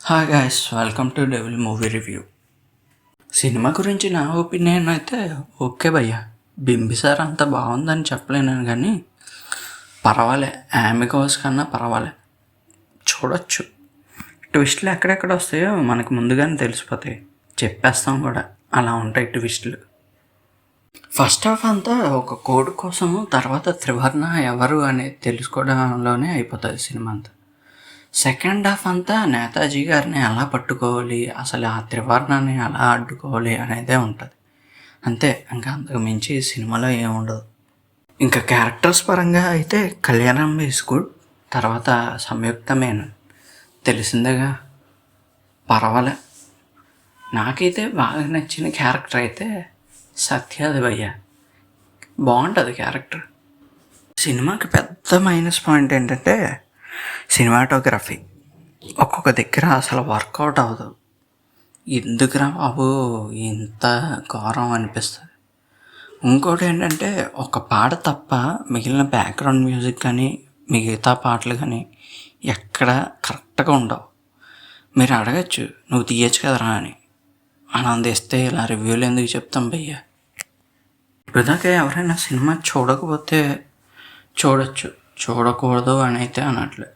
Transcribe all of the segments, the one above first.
Hi guys, welcome to devil movie review. Cinema గురించి నా opinion అయితే ఓకే భయ్య. బింబిసార్ అంత బాగుందని చెప్పలేను కానీ పర్వాలే, ఆమిగోస్ కన్నా పర్వాలే, చూడొచ్చు. ట్విస్టులు ఎక్కడెక్కడ వస్తాయో మనకు ముందుగానే తెలిసిపోతాయి, చెప్పేస్తాం కూడా. అలా ఉంటాయి ట్విస్టులు. ఫస్ట్ హాఫ్ అంతా ఒక కోడ్ కోసము, తర్వాత త్రివర్ణ ఎవరు అనేది తెలుసుకోవడంలోనే అయిపోతుంది సినిమా అంతా. సెకండ్ హాఫ్ అంతా నేతాజీ గారిని ఎలా పట్టుకోవాలి, అసలు ఆ త్రివర్ణాన్ని ఎలా అడ్డుకోవాలి అనేదే ఉంటుంది. అంతే, ఇంకా అంతకు మించి సినిమాలో ఏముండదు. ఇంకా క్యారెక్టర్స్ పరంగా అయితే కళ్యాణం ఈజ్ గుడ్. తర్వాత సంయుక్త మేనన్ తెలిసిందేగా, పర్వాలే. నాకైతే బాగా నచ్చిన క్యారెక్టర్ అయితే సత్యాది భయ్య, బాగుంటుంది క్యారెక్టర్. సినిమాకి పెద్ద మైనస్ పాయింట్ ఏంటంటే సినిమాటోగ్రఫీ. ఒక్కొక్క దగ్గర అసలు వర్కౌట్ అవ్వదు. ఎందుకురా బాబు ఇంత ఘోరం అనిపిస్తుంది. ఇంకోటి ఏంటంటే ఒక పాట తప్ప మిగిలిన బ్యాక్గ్రౌండ్ మ్యూజిక్ కానీ మిగతా పాటలు కానీ ఎక్కడ కరెక్ట్గా ఉండవు. మీరు అడగచ్చు, నువ్వు తీయచ్చు కదరా అని. ఆనందిస్తే ఇలా రివ్యూలు ఎందుకు చెప్తాం భయ్య. ఇప్పటిదాకా ఎవరైనా సినిమా చూడకపోతే చూడొచ్చు, చూడకూడదు అని అయితే అనట్లే.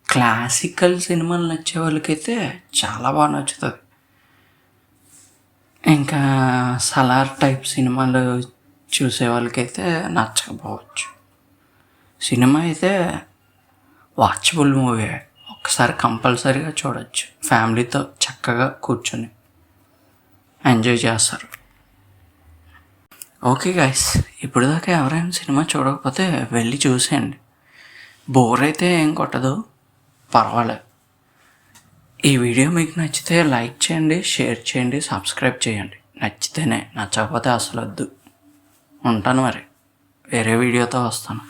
క్లాసికల్ సినిమాలు నచ్చే వాళ్ళకైతే చాలా బాగా నచ్చుతుంది. ఇంకా సలార్ టైప్ సినిమాలు చూసే వాళ్ళకైతే నచ్చకపోవచ్చు. సినిమా అయితే వాచబుల్ మూవీ, ఒక్కసారి కంపల్సరీగా చూడవచ్చు. ఫ్యామిలీతో చక్కగా కూర్చొని ఎంజాయ్ చేస్తారు. ఓకే గైస్, ఇప్పుడు దాకా ఎవరైనా సినిమా చూడకపోతే వెళ్ళి చూసేయండి. బోర్ అయితే ఏం కొట్టదు, పర్వాలేదు. ఈ వీడియో మీకు నచ్చితే లైక్ చేయండి, షేర్ చేయండి, సబ్స్క్రైబ్ చేయండి. నచ్చితేనే, నచ్చకపోతే అసలు వద్దు. ఉంటాను మరి, వేరే వీడియోతో వస్తాను.